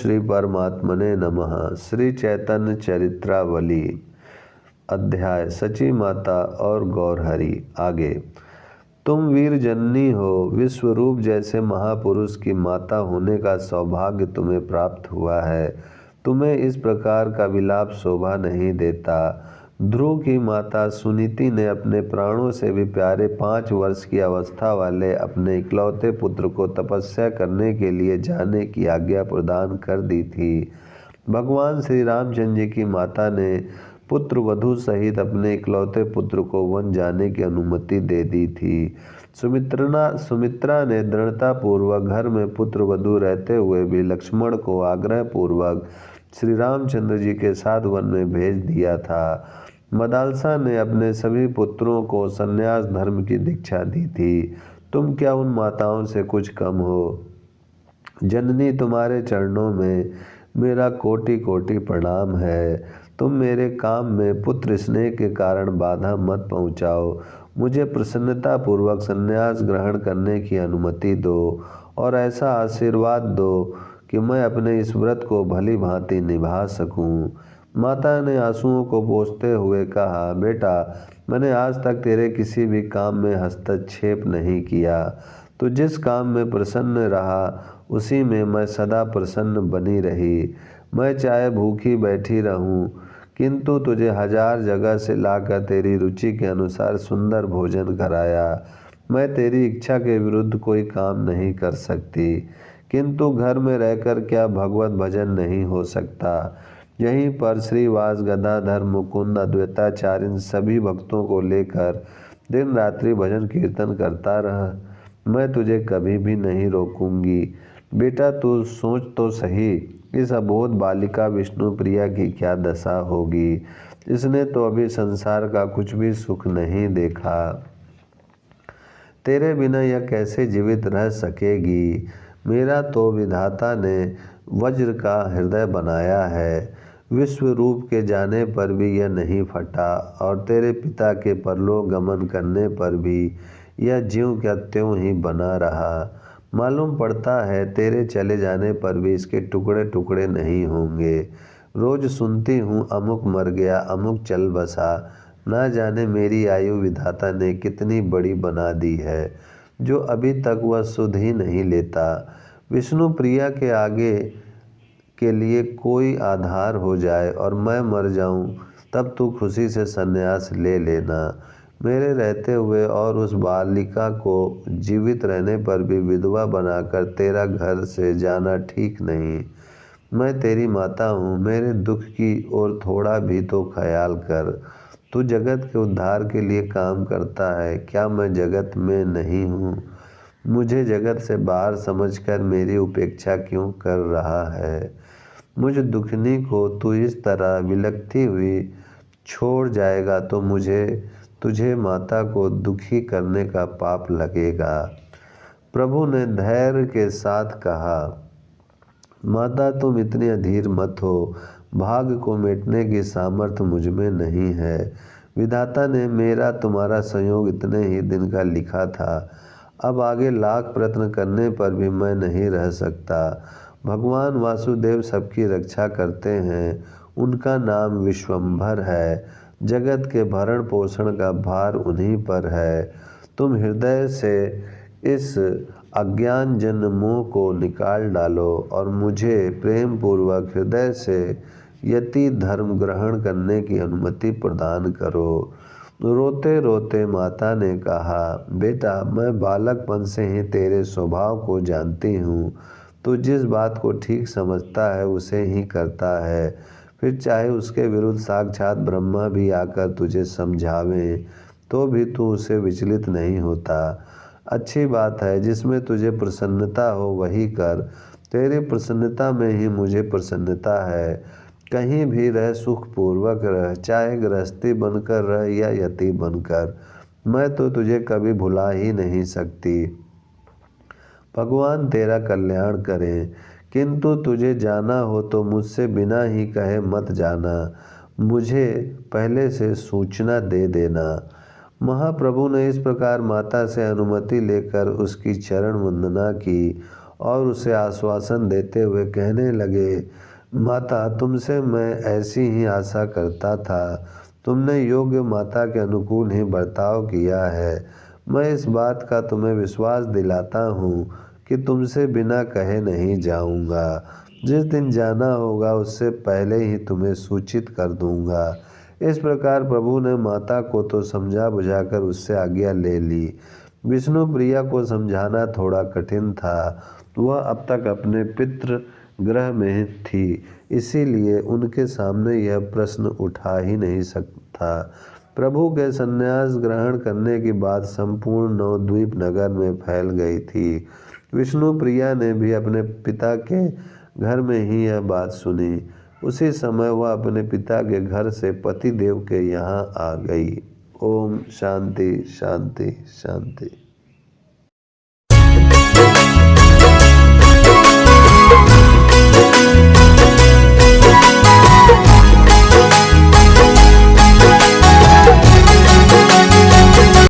श्री परमात्मने नमः। श्री चैतन्य चरित्रावली अध्याय सची माता और गौरहरि। आगे। तुम वीर जननी हो, विश्वरूप जैसे महापुरुष की माता होने का सौभाग्य तुम्हें प्राप्त हुआ है। तुम्हें इस प्रकार का विलाप शोभा नहीं देता। ध्रुव की माता सुनीति ने अपने प्राणों से भी प्यारे 5 वर्ष की अवस्था वाले अपने इकलौते पुत्र को तपस्या करने के लिए जाने की आज्ञा प्रदान कर दी थी। भगवान श्री रामचंद्र जी की माता ने पुत्र वधू सहित अपने इकलौते पुत्र को वन जाने की अनुमति दे दी थी। सुमित्रा ने दृढ़ता पूर्वक घर में पुत्र वधू रहते हुए भी लक्ष्मण को आग्रह पूर्वक श्री रामचंद्र जी के साथ वन में भेज दिया था। मदालसा ने अपने सभी पुत्रों को संन्यास धर्म की दीक्षा दी थी। तुम क्या उन माताओं से कुछ कम हो? जननी, तुम्हारे चरणों में मेरा कोटि कोटि प्रणाम है। तुम मेरे काम में पुत्र स्नेह के कारण बाधा मत पहुँचाओ। मुझे प्रसन्नता पूर्वक संन्यास ग्रहण करने की अनुमति दो और ऐसा आशीर्वाद दो कि मैं अपने इस व्रत को भली भांति निभा सकूं। माता ने आंसुओं को पोंछते हुए कहा, बेटा, मैंने आज तक तेरे किसी भी काम में हस्तक्षेप नहीं किया। तू जिस काम में प्रसन्न रहा उसी में मैं सदा प्रसन्न बनी रही। मैं चाहे भूखी बैठी रहूं, किंतु तुझे 1000 जगह से लाकर तेरी रुचि के अनुसार सुंदर भोजन कराया। मैं तेरी इच्छा के विरुद्ध कोई काम नहीं कर सकती, किंतु घर में रहकर क्या भगवत भजन नहीं हो सकता? यहीं पर श्रीवास, गदाधर, मुकुंद, अद्वैताचार्य इन सभी भक्तों को लेकर दिन रात्रि भजन कीर्तन करता रह। मैं तुझे कभी भी नहीं रोकूंगी। बेटा, तू सोच तो सही, इस अबोध बालिका विष्णु प्रिया की क्या दशा होगी। इसने तो अभी संसार का कुछ भी सुख नहीं देखा। तेरे बिना यह कैसे जीवित रह सकेगी? मेरा तो विधाता ने वज्र का हृदय बनाया है। विश्व रूप के जाने पर भी यह नहीं फटा और तेरे पिता के परलोक गमन करने पर भी यह ज्यों क्या त्यों ही बना रहा। मालूम पड़ता है तेरे चले जाने पर भी इसके टुकड़े टुकड़े नहीं होंगे। रोज सुनती हूँ अमुक मर गया, अमुक चल बसा। ना जाने मेरी आयु विधाता ने कितनी बड़ी बना दी है, जो अभी तक वह सुध ही नहीं लेता। विष्णु प्रिया के आगे के लिए कोई आधार हो जाए और मैं मर जाऊं, तब तू खुशी से संन्यास ले लेना। मेरे रहते हुए और उस बालिका को जीवित रहने पर भी विधवा बनाकर तेरा घर से जाना ठीक नहीं। मैं तेरी माता हूँ, मेरे दुख की ओर थोड़ा भी तो ख्याल कर। तू जगत के उद्धार के लिए काम करता है, क्या मैं जगत में नहीं हूँ? मुझे जगत से बाहर समझकर मेरी उपेक्षा क्यों कर रहा है? मुझ दुखनी को तू इस तरह विलखती हुई छोड़ जाएगा तो मुझे तुझे माता को दुखी करने का पाप लगेगा। प्रभु ने धैर्य के साथ कहा, माता, तुम इतनी अधीर मत हो। भाग्य को मिटने की सामर्थ्य मुझ में नहीं है। विधाता ने मेरा तुम्हारा संयोग इतने ही दिन का लिखा था। अब आगे लाख प्रयत्न करने पर भी मैं नहीं रह सकता। भगवान वासुदेव सबकी रक्षा करते हैं। उनका नाम विश्वम्भर है। जगत के भरण पोषण का भार उन्हीं पर है। तुम हृदय से इस अज्ञान जन मोह को निकाल डालो और मुझे प्रेम पूर्वक हृदय से यति धर्म ग्रहण करने की अनुमति प्रदान करो। रोते रोते माता ने कहा, बेटा, मैं बालकपन से ही तेरे स्वभाव को जानती हूँ। तू जिस बात को ठीक समझता है उसे ही करता है, फिर चाहे उसके विरुद्ध साक्षात ब्रह्मा भी आकर तुझे समझावें तो भी तू उसे विचलित नहीं होता। अच्छी बात है, जिसमें तुझे प्रसन्नता हो वही कर। तेरी प्रसन्नता में ही मुझे प्रसन्नता है। कहीं भी रह सुखपूर्वक रह, चाहे गृहस्थी बनकर रह या यति बनकर। मैं तो तुझे कभी भुला ही नहीं सकती। भगवान तेरा कल्याण करें, किंतु तुझे जाना हो तो मुझसे बिना ही कहे मत जाना। मुझे पहले से सूचना दे देना। महाप्रभु ने इस प्रकार माता से अनुमति लेकर उसकी चरण वंदना की और उसे आश्वासन देते हुए कहने लगे, माता, तुमसे मैं ऐसी ही आशा करता था। तुमने योग्य माता के अनुकूल ही बर्ताव किया है। मैं इस बात का तुम्हें विश्वास दिलाता हूँ कि तुमसे बिना कहे नहीं जाऊँगा। जिस दिन जाना होगा उससे पहले ही तुम्हें सूचित कर दूँगा। इस प्रकार प्रभु ने माता को तो समझा बुझाकर उससे आज्ञा ले ली। विष्णु प्रिया को समझाना थोड़ा कठिन था। वह अब तक अपने पितृ गृह में थी, इसीलिए उनके सामने यह प्रश्न उठा ही नहीं सकता। प्रभु के संन्यास ग्रहण करने की बात संपूर्ण नवद्वीप नगर में फैल गई थी। विष्णु प्रिया ने भी अपने पिता के घर में ही यह बात सुनी। उसी समय वह अपने पिता के घर से पति देव के यहाँ आ गई। ओम शांति शांति शांति।